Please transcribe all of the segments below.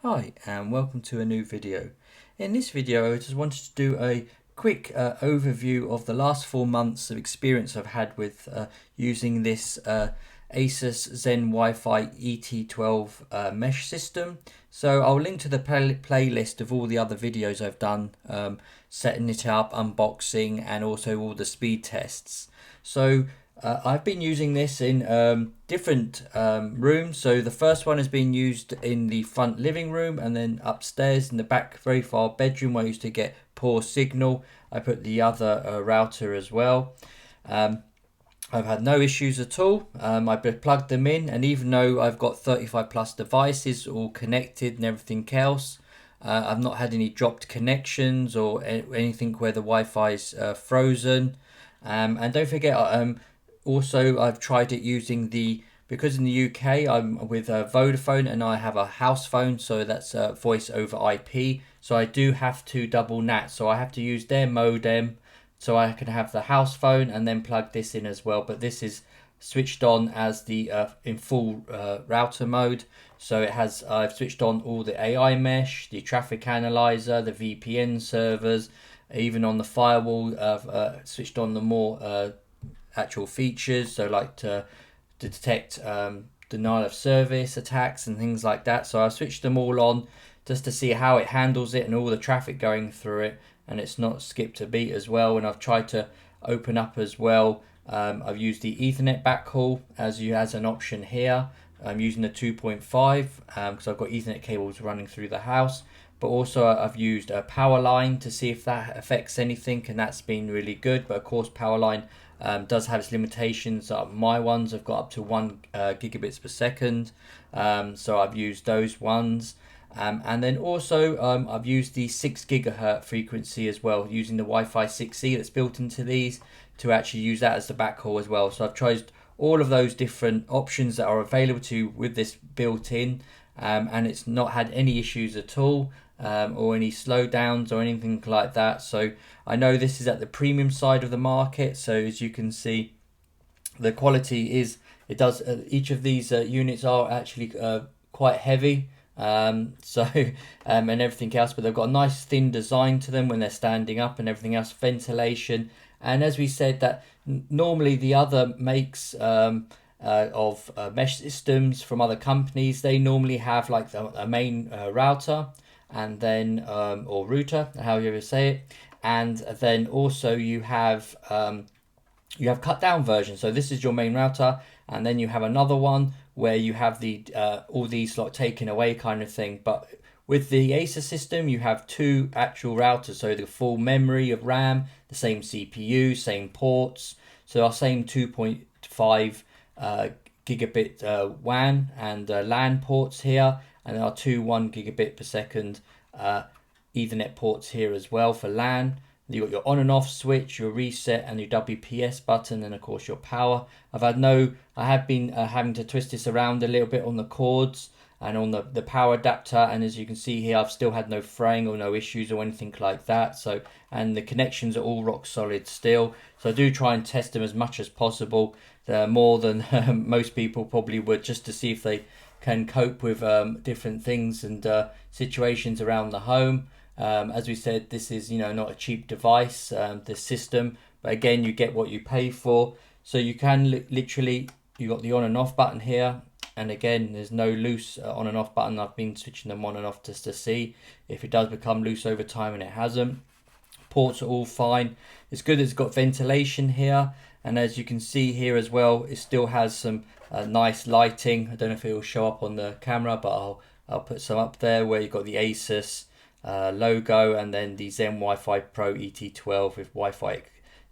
Hi and welcome to a new video. In this video I just wanted to do a quick overview of the last 4 months of experience I've had with using this Asus ZenWiFi ET12 mesh system. So I'll link to the playlist of all the other videos I've done setting it up, unboxing, and also all the speed tests. So I've been using this in different rooms. So the first one has been used in the front living room, and then upstairs in the back very far bedroom where I used to get poor signal. I put the other router as well. I've had no issues at all. I've plugged them in, and even though I've got 35 plus devices all connected and everything else, I've not had any dropped connections or anything where the Wi-Fi is frozen. And don't forget, also I've tried it using because in the UK I'm with Vodafone and I have a house phone, so that's voice over IP. So I do have to double NAT, so I have to use their modem so I can have the house phone and then plug this in as well. But this is switched on as the in full router mode. So I've switched on all the AI mesh, the traffic analyzer, the VPN servers, even on the firewall I've switched on the more actual features, so like to detect denial of service attacks and things like that. So I switched them all on just to see how it handles it and all the traffic going through it, and it's not skipped a beat as well. And I've tried to open up as well. I've used the Ethernet backhaul as an option here. I'm using the 2.5 because I've got Ethernet cables running through the house, but also I've used a power line to see if that affects anything, and that's been really good. But of course power line does have its limitations. My ones have got up to 1 gigabits per second, so I've used those ones. And then also I've used the 6 gigahertz frequency as well, using the Wi-Fi 6E that's built into these to actually use that as the backhaul as well. So I've tried all of those different options that are available to you with this built in, and it's not had any issues at all, or any slowdowns or anything like that. So I know this is at the premium side of the market, so as you can see the quality is, each of these units are actually quite heavy, and everything else, but they've got a nice thin design to them when they're standing up and everything else, ventilation. And as we said, that normally the other makes of mesh systems from other companies, they normally have like a main router, and then or router, however you say it, and then also you have cut down versions. So this is your main router, and then you have another one where you have the all these like taken away kind of thing. But with the Asus system, you have 2 actual routers, so the full memory of RAM, the same CPU, same ports, so our same 2.5 gigabit WAN and LAN ports here, and our 1 gigabit per second Ethernet ports here as well for LAN. You got your on and off switch, your reset, and your WPS button, and of course your power. I have been having to twist this around a little bit on the cords and on the power adapter, and as you can see here, I've still had no fraying or no issues or anything like that. So, and the connections are all rock solid still. So I do try and test them as much as possible, more than most people probably would, just to see if they can cope with different things and situations around the home. As we said, this is not a cheap device, this system, but again you get what you pay for. So you can literally, you got the on and off button here, and again there's no loose on and off button. I've been switching them on and off just to see if it does become loose over time, and it hasn't. Ports are all fine. It's good, it's got ventilation here, and as you can see here as well, it still has some nice lighting. I don't know if it will show up on the camera, but I'll put some up there where you've got the Asus logo, and then the ZenWiFi Pro ET12 with Wi-Fi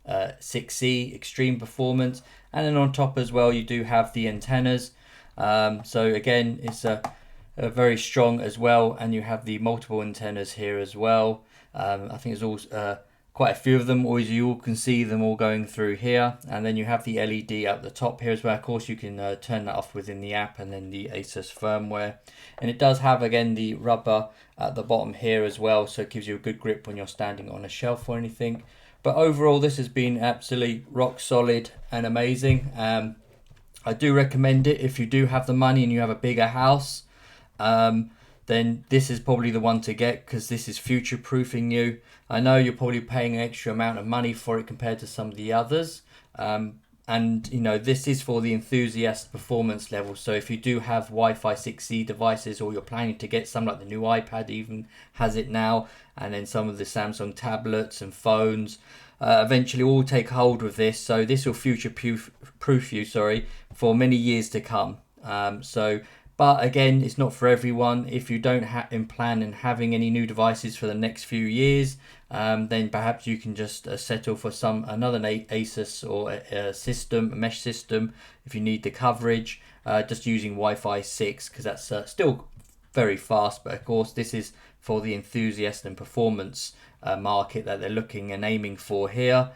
6E extreme performance, and then on top as well you do have the antennas. So again, it's a very strong as well, and you have the multiple antennas here as well. I think there's all quite a few of them, or you all can see them all going through here, and then you have the LED at the top here as well. Of course you can turn that off within the app, and then the Asus firmware, and it does have again the rubber at the bottom here as well, so it gives you a good grip when you're standing on a shelf or anything. But overall this has been absolutely rock solid and amazing. I do recommend it if you do have the money and you have a bigger house. then this is probably the one to get, because this is future proofing you. I know you're probably paying an extra amount of money for it compared to some of the others. And you know, this is for the enthusiast performance level. So if you do have Wi-Fi 6E devices, or you're planning to get some, like the new iPad even has it now, and then some of the Samsung tablets and phones, eventually all take hold with this. So this will future proof you, for many years to come. But again, it's not for everyone. If you don't plan on having any new devices for the next few years, then perhaps you can just settle for another Asus or a mesh system, if you need the coverage, just using Wi-Fi 6, because that's still very fast. But of course, this is for the enthusiast and performance market that they're looking and aiming for here.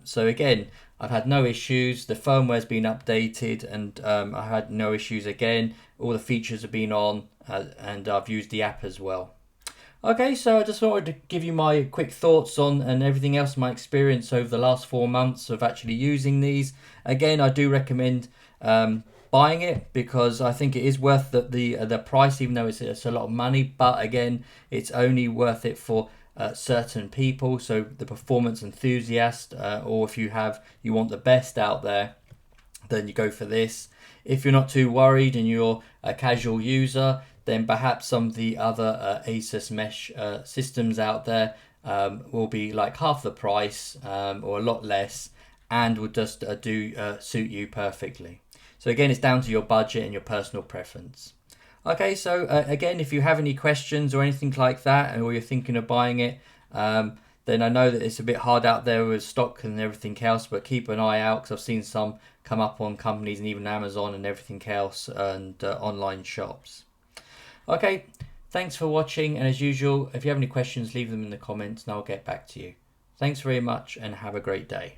So again, I've had no issues. The firmware's been updated, and I had no issues again. All the features have been on, and I've used the app as well. Okay, so I just wanted to give you my quick thoughts on and everything else, my experience over the last 4 months of actually using these. Again, I do recommend buying it, because I think it is worth the price, even though it's a lot of money. But again, it's only worth it for certain people, so the performance enthusiast, or if you want the best out there, then you go for this. If you're not too worried and you're a casual user, then perhaps some of the other Asus mesh systems out there will be like half the price, or a lot less, and will just suit you perfectly. So again, it's down to your budget and your personal preference. Okay, so again, if you have any questions or anything like that, or you're thinking of buying it, then I know that it's a bit hard out there with stock and everything else, but keep an eye out, because I've seen some come up on companies and even Amazon and everything else, and online shops. Okay, thanks for watching, and as usual, if you have any questions, leave them in the comments and I'll get back to you. Thanks very much, and have a great day.